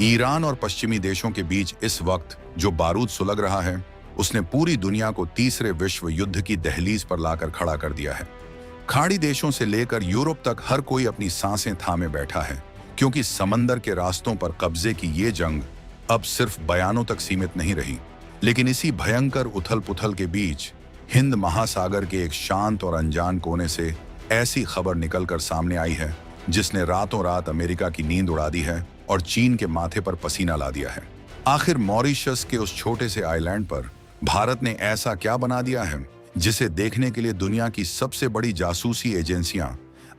Iran और पश्चिमी देशों के बीच इस वक्त जो बारूद सुलग रहा है, उसने पूरी दुनिया को तीसरे विश्व युद्ध की दहलीज पर लाकर खड़ा कर दिया है। खाड़ी देशों से लेकर यूरोप तक हर कोई अपनी सांसें थामे बैठा है, क्योंकि समंदर के रास्तों पर कब्जे की ये जंग अब सिर्फ बयानों तक सीमित नहीं रही। लेकिन इसी भयंकर उथल-पुथल के बीच हिंद महासागर के एक शांत और अनजान कोने से ऐसी खबर निकलकर सामने आई है जिसने रातों रात अमेरिका की नींद उड़ा दी है और चीन के माथे पर पसीना ला दिया है। आखिर मॉरिशस के उस छोटे से आइलैंड पर भारत ने ऐसा क्या बना दिया है जिसे देखने के लिए दुनिया की सबसे बड़ी जासूसी एजेंसियां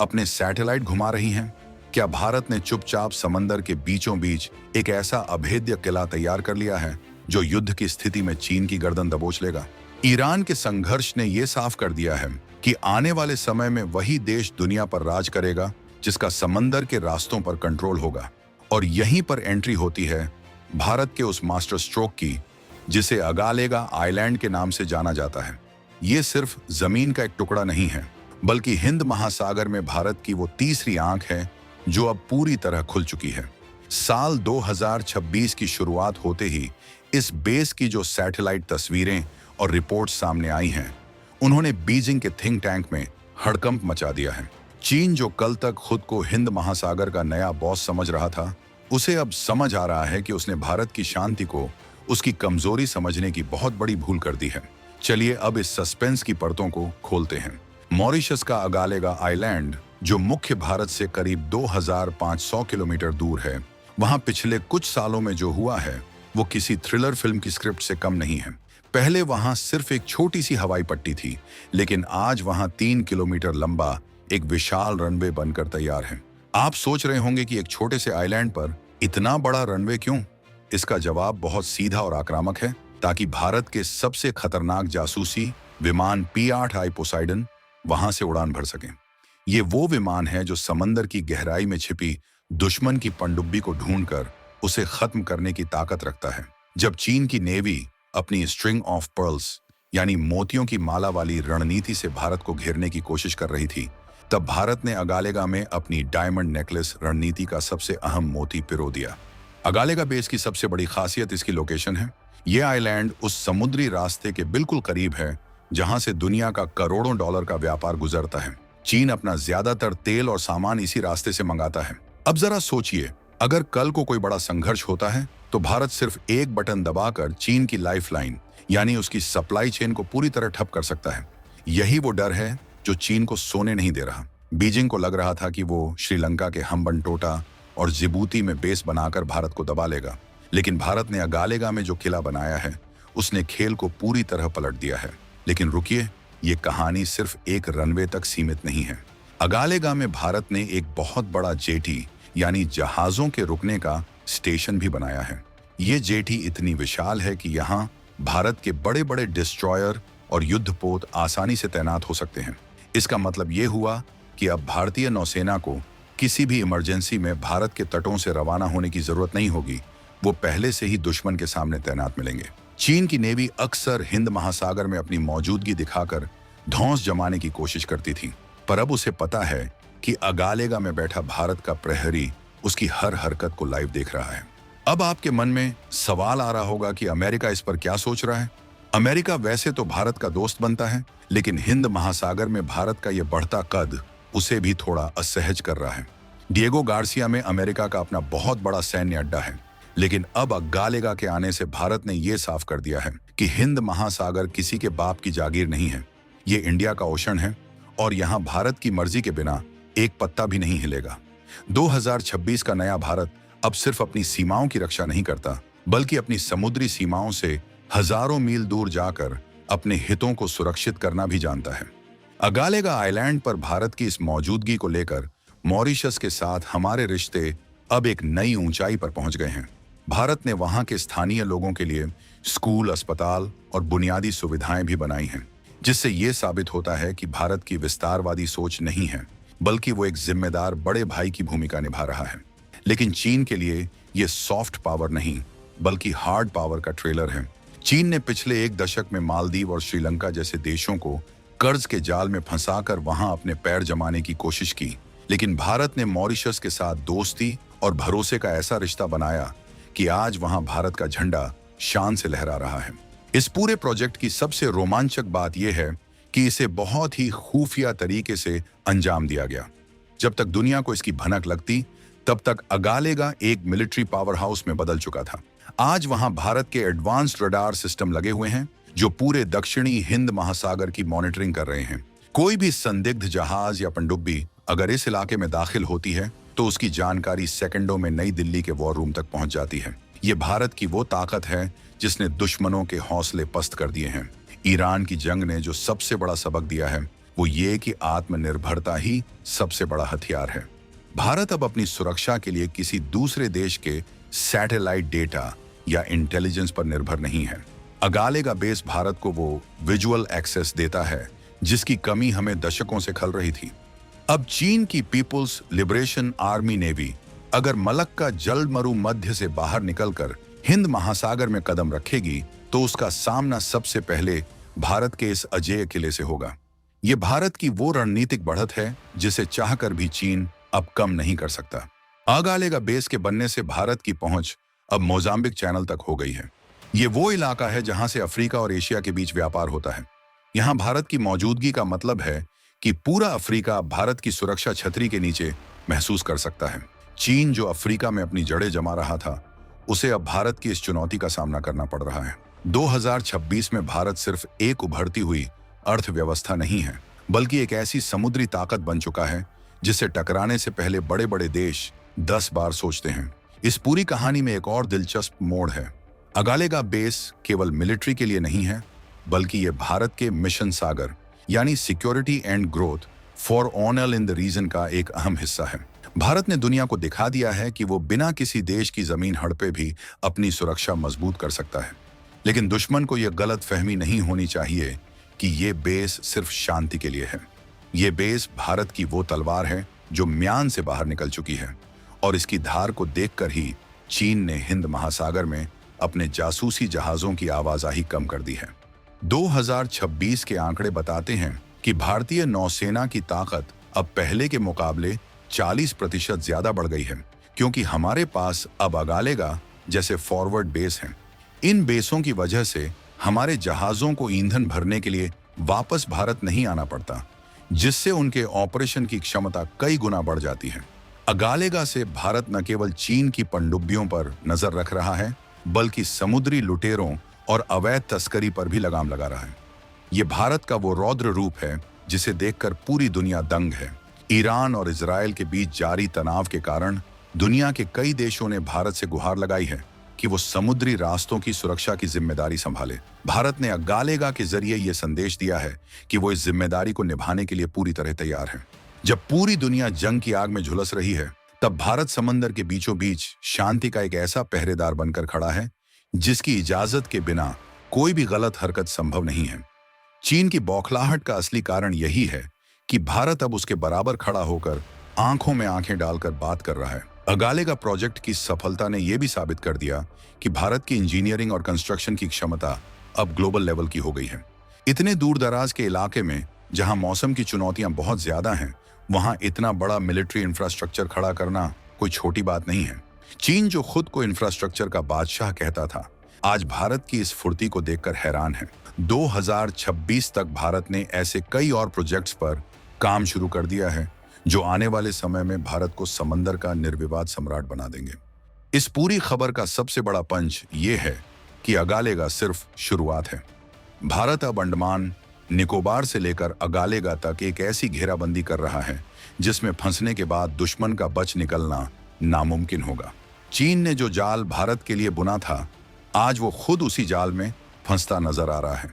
अपने सैटेलाइट घुमा रही हैं? क्या भारत ने चुपचाप समंदर के बीचों बीच एक ऐसा अभेद्य किला तैयार कर लिया है जो युद्ध की स्थिति में चीन की गर्दन दबोच लेगा? ईरान के संघर्ष ने यह साफ कर दिया है कि आने वाले समय में वही देश दुनिया पर राज करेगा जिसका समंदर के रास्तों पर कंट्रोल होगा। और यहीं पर एंट्री होती है भारत के उस मास्टर स्ट्रोक की जिसे अगालेगा आइलैंड के नाम से जाना जाता है। ये सिर्फ जमीन का एक टुकड़ा नहीं है, बल्कि हिंद महासागर में भारत की वो तीसरी आंख है जो अब पूरी तरह खुल चुकी है। साल 2026 की शुरुआत होते ही इस बेस की जो सैटेलाइट तस्वीरें और रिपोर्ट्स सामने आई हैं, उन्होंने बीजिंग के थिंक टैंक में हड़कंप मचा दिया है। चीन जो कल तक खुद को हिंद महासागर का नया बॉस समझ रहा था, उसे अब समझ आ रहा है कि उसने भारत की शांति को उसकी कमजोरी समझने की बहुत बड़ी भूल कर दी है। चलिए अब इस सस्पेंस की परतों को खोलते हैं। मॉरिशस का अगालेगा आइलैंड, जो मुख्य भारत से करीब 2500 किलोमीटर दूर है, वहां पिछले कुछ सालों में जो हुआ है वो किसी थ्रिलर फिल्म की स्क्रिप्ट से कम नहीं है। पहले वहां सिर्फ एक छोटी सी हवाई पट्टी थी, लेकिन आज वहां 3 किलोमीटर लंबा एक विशाल रनवे बनकर तैयार है। आप सोच रहे होंगे कि एक छोटे से आइलैंड पर इतना बड़ा रनवे क्यों? इसका जवाब बहुत सीधा और आक्रामक है, ताकि भारत के सबसे खतरनाक जासूसी विमान P-8I पोसाइडन वहां से उड़ान भर सकें। ये वो विमान है जो समंदर की गहराई में छिपी दुश्मन की पनडुब्बी को ढूंढकर उसे खत्म करने की ताकत रखता है। जब चीन की नेवी अपनी स्ट्रिंग ऑफ पर्ल्स यानी मोतियों की माला वाली रणनीति से भारत को घेरने की कोशिश कर रही थी, तब भारत ने अगालेगा में अपनी डायमंड नेकलेस रणनीति का सबसे अहम मोती पिरो दिया। अगालेगा बेस की सबसे बड़ी खासियत इसकी लोकेशन है। यह आइलैंड उस समुद्री रास्ते के बिल्कुल करीब है जहां से दुनिया का करोड़ों डॉलर का व्यापार गुजरता है। चीन अपना ज्यादातर तेल और सामान इसी रास्ते से मंगाता है। अब जरा सोचिए, अगर कल को कोई बड़ा संघर्ष होता है तो भारत सिर्फ एक बटन दबाकर चीन की लाइफलाइन यानी उसकी सप्लाई चेन को पूरी तरह ठप कर सकता है। यही वो डर है जो चीन को सोने नहीं दे रहा। बीजिंग को लग रहा था कि वो श्रीलंका के हम्बनटोटा और जिबूती में बेस बनाकर भारत को दबा लेगा, लेकिन भारत ने अगालेगा में जो किला बनाया है उसने खेल को पूरी तरह पलट दिया है। लेकिन रुकिए, ये कहानी सिर्फ एक रनवे तक सीमित नहीं है। अगालेगा में भारत ने एक बहुत बड़ा जेटी यानी जहाजों के रुकने का स्टेशन भी बनाया है। ये जेटी इतनी विशाल है कि यहाँ भारत के बड़े बड़े डिस्ट्रॉयर और युद्धपोत आसानी से तैनात हो सकते हैं। इसका मतलब ये हुआ कि अब भारतीय नौसेना को किसी भी इमरजेंसी में भारत के तटों से रवाना होने की जरूरत नहीं होगी। वो पहले से ही दुश्मन के सामने तैनात मिलेंगे। चीन की नेवी अक्सर हिंद महासागर में अपनी मौजूदगी दिखाकर धौंस जमाने की कोशिश करती थी, पर अब उसे पता है कि अगालेगा में बैठा भारत का प्रहरी उसकी हर हरकत को लाइव देख रहा है। अब आपके मन में सवाल आ रहा होगा कि अमेरिका इस पर क्या सोच रहा है। अमेरिका वैसे तो भारत का दोस्त बनता है, लेकिन हिंद महासागर में भारत का यह बढ़ता कद उसे भी थोड़ा असहज कर रहा है। डिएगो गार्सिया में अमेरिका का अपना बहुत बड़ा सैन्य अड्डा है, लेकिन अब अगालेगा के आने से भारत ने यह साफ कर दिया है कि हिंद महासागर किसी के बाप की जागीर नहीं है। ये इंडिया का ओशन है और यहाँ भारत की मर्जी के बिना एक पत्ता भी नहीं हिलेगा। 2026 का नया भारत अब सिर्फ अपनी सीमाओं की रक्षा नहीं करता, बल्कि अपनी समुद्री सीमाओं से हजारों मील दूर जाकर अपने हितों को सुरक्षित करना भी जानता है। अगालेगा आइलैंड पर भारत की इस मौजूदगी को लेकर मॉरिशस के साथ हमारे रिश्ते अब एक नई ऊंचाई पर पहुंच गए हैं। भारत ने वहां के स्थानीय लोगों के लिए स्कूल, अस्पताल और बुनियादी सुविधाएं भी बनाई हैं, जिससे ये साबित होता है कि भारत की विस्तारवादी सोच नहीं है, बल्कि वो एक जिम्मेदार बड़े भाई की भूमिका निभा रहा है। लेकिन चीन के लिए ये सॉफ्ट पावर नहीं, बल्कि हार्ड पावर का ट्रेलर है। चीन ने पिछले एक दशक में मालदीव और श्रीलंका जैसे देशों को कर्ज के जाल में फंसाकर वहां अपने पैर जमाने की कोशिश की, लेकिन भारत ने मॉरिशस के साथ दोस्ती और भरोसे का ऐसा रिश्ता बनाया कि आज वहां भारत का झंडा शान से लहरा रहा है। इस पूरे प्रोजेक्ट की सबसे रोमांचक बात यह है कि इसे बहुत ही खुफिया तरीके से अंजाम दिया गया। जब तक दुनिया को इसकी भनक लगती, तब तक अगालेगा एक मिलिट्री पावर हाउस में बदल चुका था। आज वहां भारत के एडवांस्ड रडार सिस्टम लगे हुए हैं जो पूरे दक्षिणी हिंद महासागर की मॉनिटरिंग कर रहे हैं। कोई भी संदिग्ध जहाज या पनडुब्बी अगर इस इलाके में दाखिल होती है तो उसकी जानकारी सेकंडों में नई दिल्ली के वॉर रूम तक पहुंच जाती है। ये भारत की वो ताकत है जिसने दुश्मनों के हौसले पस्त कर दिए हैं। ईरान की जंग ने जो सबसे बड़ा सबक दिया है वो ये कि आत्मनिर्भरता ही सबसे बड़ा हथियार है। भारत अब अपनी सुरक्षा के लिए किसी दूसरे देश के सैटेलाइट डेटा या इंटेलिजेंस पर निर्भर नहीं है। अगालेगा बेस भारत को वो विजुअल एक्सेस देता है जिसकी कमी हमें दशकों से खल रही थी। अब चीन की पीपुल्स लिबरेशन आर्मी नेवी अगर मलक्का जलमरु मध्य से बाहर निकलकर हिंद महासागर में कदम रखेगी तो उसका सामना सबसे पहले भारत के इस अजेय किले से होगा। ये भारत की वो रणनीतिक बढ़त है जिसे चाहकर भी चीन अब कम नहीं कर सकता। अगालेगा बेस के बनने से भारत की पहुंच अब मोजाम्बिक चैनल तक हो गई है। ये वो इलाका है जहां से अफ्रीका और एशिया के बीच व्यापार होता है। यहाँ भारत की मौजूदगी का मतलब है कि पूरा अफ्रीका भारत की सुरक्षा छतरी के नीचे महसूस कर सकता है। चीन जो अफ्रीका में अपनी जड़ें जमा रहा था, उसे अब भारत की इस चुनौती का सामना करना पड़ रहा है। 2026 में भारत सिर्फ एक उभरती हुई अर्थव्यवस्था नहीं है, बल्कि एक ऐसी समुद्री ताकत बन चुका है जिसे टकराने से पहले बड़े बड़े देश 10 बार सोचते हैं। इस पूरी कहानी में एक और दिलचस्प मोड़ है। अगालेगा बेस केवल मिलिट्री के लिए नहीं है, बल्कि ये भारत के मिशन सागर यानी security and growth for all in the region का एक अहम हिस्सा है। भारत ने दुनिया को दिखा दिया है कि वो बिना किसी देश की जमीन हड़पे भी अपनी सुरक्षा मजबूत कर सकता है। लेकिन दुश्मन को यह गलत फहमी नहीं होनी चाहिए कि ये बेस सिर्फ शांति के लिए है। ये बेस भारत की वो तलवार है जो म्यान से बाहर निकल चुकी है, और इसकी धार को देखकर ही चीन ने हिंद महासागर में अपने जासूसी जहाजों की आवाजाही कम कर दी है। 2026 के आंकड़े बताते हैं कि भारतीय नौसेना की ताकत अब पहले के मुकाबले 40% ज्यादा बढ़ गई है, क्योंकि हमारे पास अब अगालेगा जैसे फॉरवर्ड बेस हैं। इन बेसों की वजह से हमारे जहाजों को ईंधन भरने के लिए वापस भारत नहीं आना पड़ता, जिससे उनके ऑपरेशन की क्षमता कई गुना बढ़ जाती है। अगालेगा से भारत न केवल चीन की पनडुब्बियों पर नजर रख रहा है, बल्कि समुद्री लुटेरों और अवैध तस्करी पर भी लगाम लगा रहा है। ये भारत का वो रौद्र रूप है जिसे देखकर पूरी दुनिया दंग है। ईरान और इजराइल के बीच जारी तनाव के कारण दुनिया के कई देशों ने भारत से गुहार लगाई है कि वो समुद्री रास्तों की सुरक्षा की जिम्मेदारी संभाले। भारत ने अगालेगा के जरिए ये संदेश दिया है कि वो इस जिम्मेदारी को निभाने के लिए पूरी तरह तैयार है। जब पूरी दुनिया जंग की आग में झुलस रही है, तब भारत समंदर के बीचों बीच शांति का एक ऐसा पहरेदार बनकर खड़ा है जिसकी इजाजत के बिना कोई भी गलत हरकत संभव नहीं है। चीन की बौखलाहट का असली कारण यही है कि भारत अब उसके बराबर खड़ा होकर आंखों में आंखें डालकर बात कर रहा है। अगालेगा प्रोजेक्ट की सफलता ने यह भी साबित कर दिया कि भारत की इंजीनियरिंग और कंस्ट्रक्शन की क्षमता अब ग्लोबल लेवल की हो गई है। इतने दूर दराज के इलाके में जहां मौसम की चुनौतियां बहुत ज्यादा हैं, वहां इतना बड़ा मिलिट्री इंफ्रास्ट्रक्चर खड़ा करना कोई छोटी बात नहीं है। चीन जो खुद को इंफ्रास्ट्रक्चर का बादशाह कहता था, आज भारत की इस फुर्ती को देखकर हैरान है। 2026 तक भारत ने ऐसे कई और प्रोजेक्ट्स पर काम शुरू कर दिया है जो आने वाले समय में भारत को समंदर का निर्विवाद सम्राट बना देंगे। इस पूरी खबर का सबसे बड़ा पंच ये है कि अगालेगा सिर्फ शुरुआत है। भारत अब अंडमान निकोबार से लेकर अगालेगा तक एक ऐसी घेराबंदी कर रहा है जिसमें फंसने के बाद दुश्मन का बच निकलना नामुमकिन होगा। चीन ने जो जाल भारत के लिए बुना था, आज वो खुद उसी जाल में फंसता नजर आ रहा है।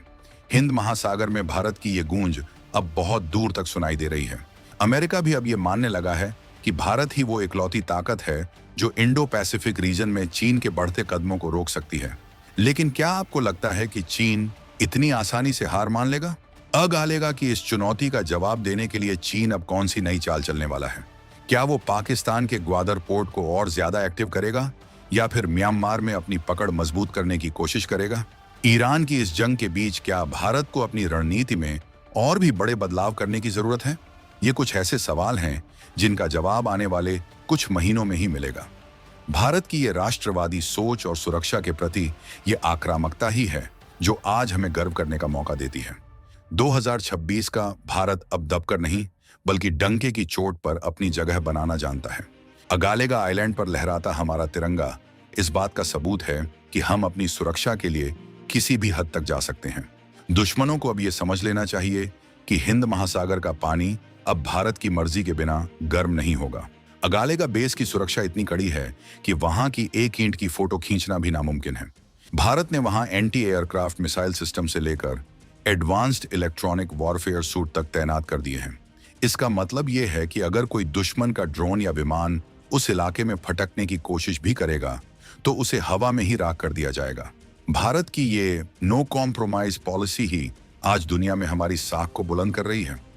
हिंद महासागर में भारत की ये गूंज अब बहुत दूर तक सुनाई दे रही है। अमेरिका भी अब ये मानने लगा है कि भारत ही वो इकलौती ताकत है जो इंडो पैसिफिक रीजन में चीन के बढ़ते कदमों को रोक सकती है। लेकिन क्या आपको लगता है कि चीन इतनी आसानी से हार मान लेगा? अगालेगा कि इस चुनौती का जवाब देने के लिए चीन अब कौन सी नई चाल चलने वाला है? क्या वो पाकिस्तान के ग्वादर पोर्ट को और ज्यादा एक्टिव करेगा या फिर म्यांमार में अपनी पकड़ मजबूत करने की कोशिश करेगा? ईरान की इस जंग के बीच क्या भारत को अपनी रणनीति में और भी बड़े बदलाव करने की जरूरत है? ये कुछ ऐसे सवाल हैं जिनका जवाब आने वाले कुछ महीनों में ही मिलेगा। भारत की ये राष्ट्रवादी सोच और सुरक्षा के प्रति ये आक्रामकता ही है जो आज हमें गर्व करने का मौका देती है। 2026 का भारत अब दबकर नहीं बल्कि डंके की चोट पर अपनी जगह बनाना जानता है। अगालेगा आइलैंड पर लहराता हमारा तिरंगा इस बात का सबूत है कि हम अपनी सुरक्षा के लिए किसी भी हद तक जा सकते हैं। दुश्मनों को अब ये समझ लेना चाहिए कि हिंद महासागर का पानी अब भारत की मर्जी के बिना गर्म नहीं होगा। अगालेगा बेस की सुरक्षा इतनी कड़ी है कि वहां की एक ईंट की फोटो खींचना भी नामुमकिन है। भारत ने वहां एंटी एयरक्राफ्ट मिसाइल सिस्टम से लेकर एडवांस्ड इलेक्ट्रॉनिक वॉरफेयर सूट तक तैनात कर दिए हैं। इसका मतलब यह है कि अगर कोई दुश्मन का ड्रोन या विमान उस इलाके में फटकने की कोशिश भी करेगा तो उसे हवा में ही राख कर दिया जाएगा। भारत की ये नो कॉम्प्रोमाइज पॉलिसी ही आज दुनिया में हमारी साख को बुलंद कर रही है।